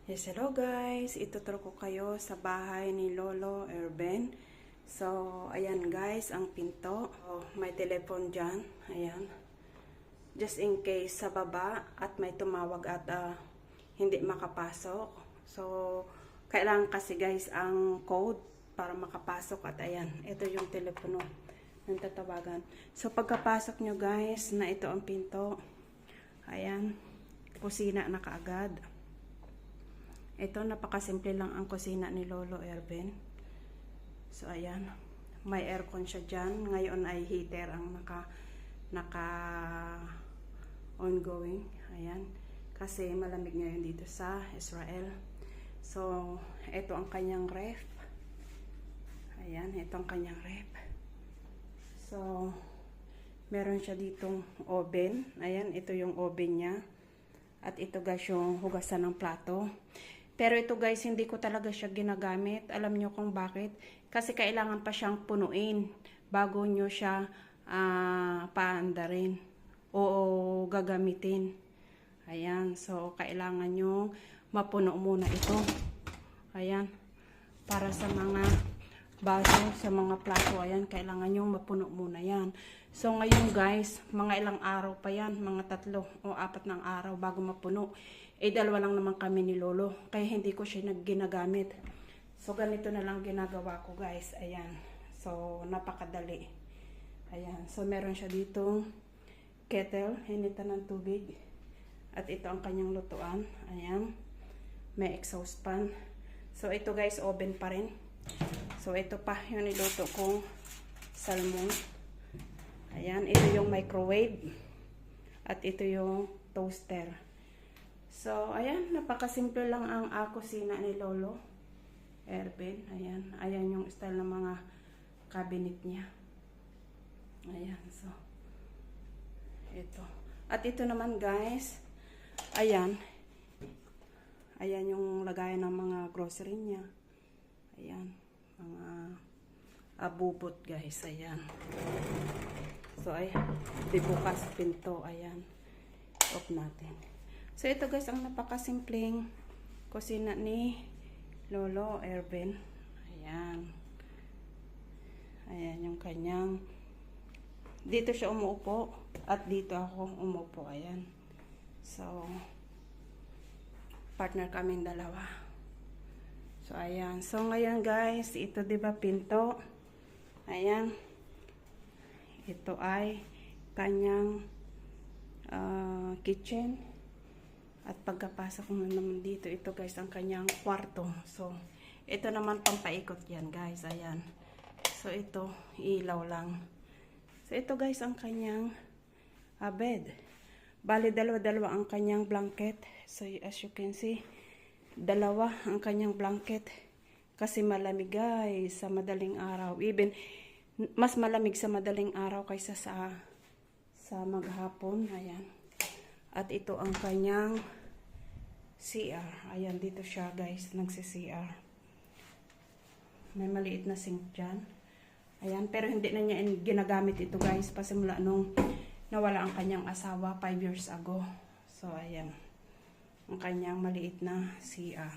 Yes, hello guys. Ituturo ko kayo sa bahay ni Lolo Erben. So, ayan guys, ang pinto. Oh, may telephone dyan. Ayan. Just in case sa baba at may tumawag at hindi makapasok. So, kailangan kasi guys ang code para makapasok. At ayan, ito yung telepono ng tatawagan. So, pagkapasok nyo guys, na ito ang pinto. Ayan, kusina na kaagad. Ito, napakasimple lang ang kusina ni Lolo Erben. So, ayan. May aircon siya dyan. Ngayon ay heater ang naka ongoing. Ayan. Kasi malamig ngayon dito sa Israel. So, ito ang kanyang ref. Ayan, ito ang kanyang ref. So, meron siya ditong oven. Ayan, ito yung oven niya. At ito guys yung hugasan ng plato. Pero ito guys, hindi ko talaga siya ginagamit. Alam nyo kung bakit? Kasi kailangan pa siyang punuin bago nyo siya paandarin o gagamitin. Ayan, so kailangan nyo mapuno muna ito. Ayan, para sa mga baso, sa mga plato, ayan, kailangan nyo mapuno muna yan. So ngayon guys, mga ilang araw pa yan, mga 3 o 4 ng araw bago mapuno. Dalawa lang naman kami ni Lolo, kaya hindi ko siya ginagamit. So ganito na lang ginagawa ko guys. Ayan, so napakadali. Ayan, so meron siya ditong kettle, hinitan ng tubig. At ito ang kanyang lutuan. Ayan, may exhaust fan. So ito guys, oven pa rin. So ito pa yung niluto kong salmon. Ayan, ito yung microwave. At ito yung toaster. So, ayan, napakasimple lang ang kusina ni Lolo Erben. Ayan, ayan yung style ng mga cabinet niya. Ayan, so, ito. At ito naman guys, ayan, ayan yung lagayan ng mga grocery niya. Ayan, mga abubot guys, ayan. So, ayan, di bukas pinto, ayan, off natin. So, ito guys, ang napakasimpleng kusina ni Lolo Erben. Ayan. Ayan yung kanyang, dito siya umuupo at dito ako umuupo. Ayan. So, partner kaming dalawa. So, ayan. So, ngayon guys, ito diba pinto? Ayan. Ito ay kanyang kitchen. At pagkapasok mo naman dito, ito guys ang kanyang kwarto. So, ito naman pampaikot yan guys. Ayan. So, ito, ilaw lang. So, ito guys ang kanyang bed. Bali, dalawa-dalawa ang kanyang blanket. So, as you can see, dalawa ang kanyang blanket. Kasi malamig guys sa madaling araw. Even, mas malamig sa madaling araw kaysa sa maghapon. Ayan. At ito ang kanyang CR. Ayan, dito siya guys, nagsi-CR. May maliit na sink dyan. Ayan, pero hindi na niya ginagamit ito guys. Pasimula nung nawala ang kanyang asawa 5 years ago. So, ayan. Ang kanyang maliit na CR.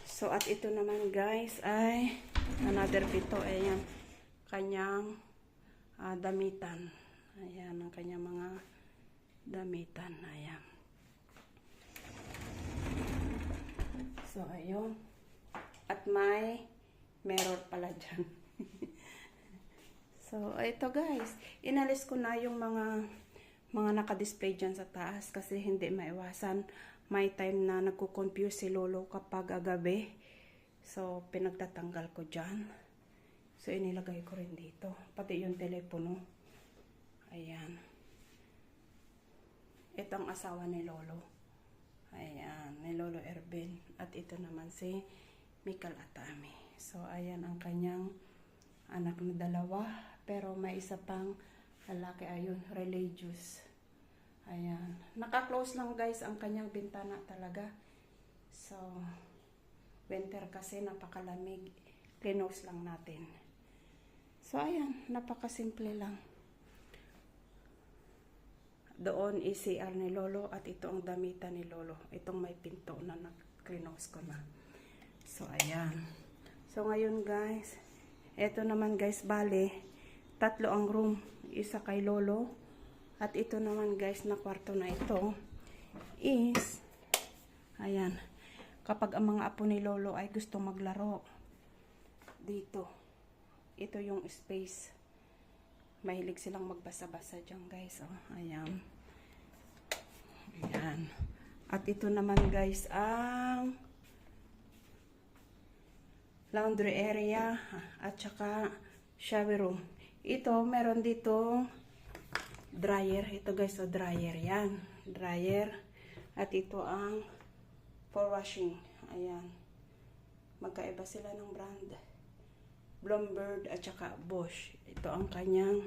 So, at ito naman guys ay another pito. Ayan, kanyang damitan. Ayan, ang kanyang mga damitan. Ayan. So, ayun. At may mirror pala dyan. So, ito guys. Inalis ko na yung mga naka-display dyan sa taas kasi hindi maiwasan. May time na nagko-confuse si Lolo kapag gabi. So, pinagtatanggal ko dyan. So, inilagay ko rin dito. Pati yung telepono. Ayan. Ito ang asawa ni Lolo. Ayan, ni Lolo Erben. At ito naman si Michael Atami. So, ayan ang kanyang anak na dalawa. Pero may isa pang lalaki, ayun, religious. Ayan. Naka-close lang guys ang kanyang bintana talaga. So, winter kasi napakalamig. Close lang natin. So, ayan, napakasimple lang. Doon is CR ni Lolo at ito ang damitan ni Lolo. Itong may pinto na nakrinos ko na. So, ayan. So, ngayon guys, ito naman guys, bale, 3 ang room. Isa kay Lolo. At ito naman guys, na kwarto na ito is, ayan, kapag ang mga apo ni Lolo ay gusto maglaro, dito, ito yung space. Mahilig silang magbasa-basa dyan guys. Oh, ayan. Ayan. At ito naman guys ang laundry area at saka shower room. Ito meron dito dryer. Ito guys, so dryer yan. Dryer. At ito ang for washing. Ayan. Magkaiba sila ng brand. Bloomberg at saka Bosch. Ito ang kanyang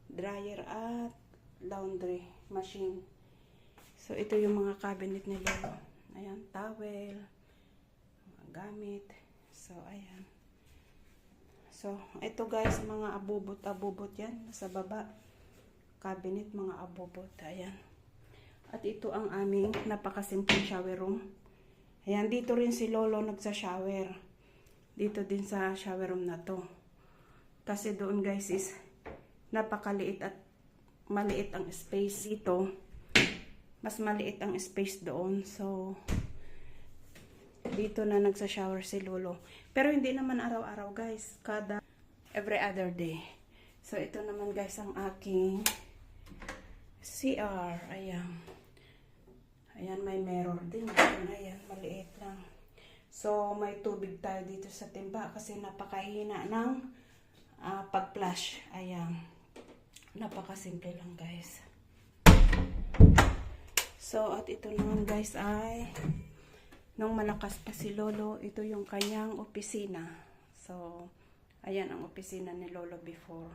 dryer at laundry machine. So, ito yung mga cabinet ni Lolo. Ayan, towel, mga gamit. So, ayan. So, ito guys, mga abubot-abubot yan. Sa baba, cabinet, mga abubot. Ayan. At ito ang aming napakasimpleng shower room. Ayan, dito rin si Lolo nagsa-shower. Dito din sa shower room na to. Kasi doon guys is napakaliit at maliit ang space dito. Mas maliit ang space doon. So, dito na nagsa-shower si Lolo. Pero hindi naman araw-araw guys. Every other day. So, ito naman guys ang aking CR. Ayan. Ayan, may mirror din. Ayan, maliit lang. So, may tubig tayo dito sa timba kasi napakahina ng pag-flush. Ayan. Napakasimple lang guys. So, at ito naman guys ay nung malakas pa si Lolo, ito yung kanyang opisina. So, ayan ang opisina ni Lolo before.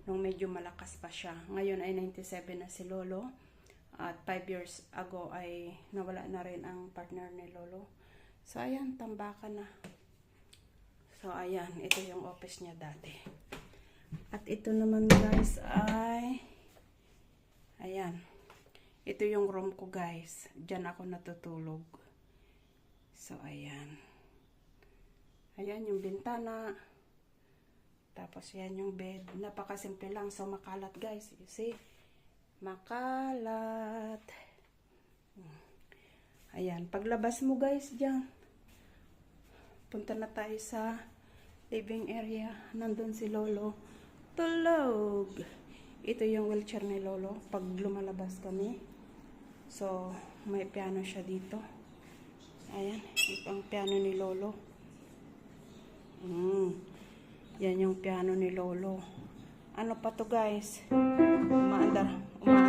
Nung medyo malakas pa siya. Ngayon ay 97 na si Lolo. At 5 years ago ay nawala na rin ang partner ni Lolo. So, ayan, tambakan na. So, ayan, ito yung office niya dati. At ito naman guys ay, ayan, ito yung room ko guys. Diyan ako natutulog. So, ayan. Ayan yung bintana. Tapos, yan yung bed. Napakasimple lang. So, makalat guys. You see? Makalat. Ayan, paglabas mo guys dyan, punta na tayo sa living area. Nandun si Lolo. Tulog! Ito yung wheelchair ni Lolo pag lumalabas kami. So, may piano siya dito. Ayan, ito ang piano ni Lolo. Yan yung piano ni Lolo. Ano pa to guys? Umaandar pa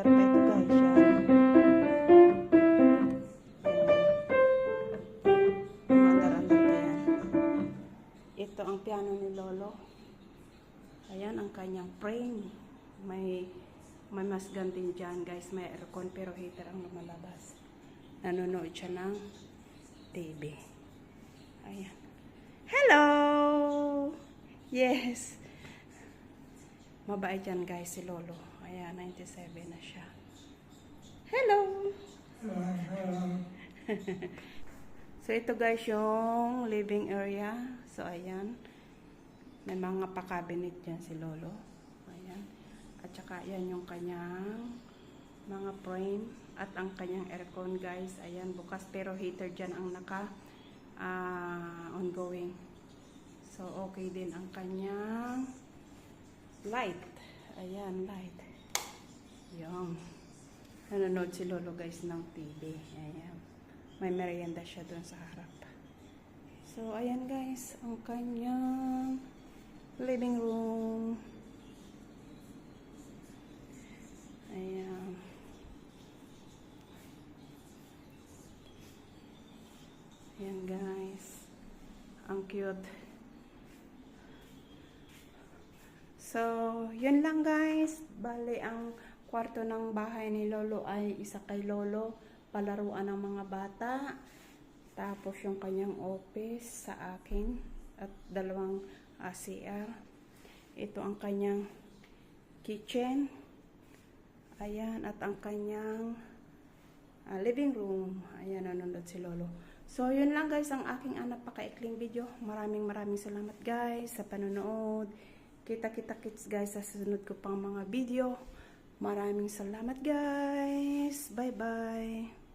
ito guys. Ito ang piano ni Lolo. Ayan ang kanyang frame. May masgan din dyan guys. May aircon pero heater ang lumalabas. Nanonood siya ng TV. Ayan. Hello! Yes! Mabait yan guys si Lolo. Ayan, 97 na siya. Hello! So, ito guys yung living area. So, ayan. May mga pa-cabinet dyan si Lolo. Ayan. At saka, ayan yung kanyang mga frame. At ang kanyang aircon guys. Ayan, bukas. Pero heater dyan ang ongoing. So, okay din ang kanyang light. Ayan, light. Yung. Nanonood si Lolo guys ng TV. Ayan. May merienda siya doon sa harap. So, ayan guys, ang kanyang living room. Ayan. Ayan guys. Ang cute. So, yun lang guys. Bale, ang kwarto ng bahay ni Lolo ay isa kay Lolo. Palaruan ng mga bata. Tapos yung kanyang office sa akin. At dalawang CR. Ito ang kanyang kitchen. Ayan, at ang kanyang living room. Ayan, nanonood si Lolo. So, yun lang guys ang aking napakaikling video. Maraming salamat guys sa panonood. Kita-kita-kits guys sa susunod ko pang mga video. Maraming salamat guys. Bye-bye.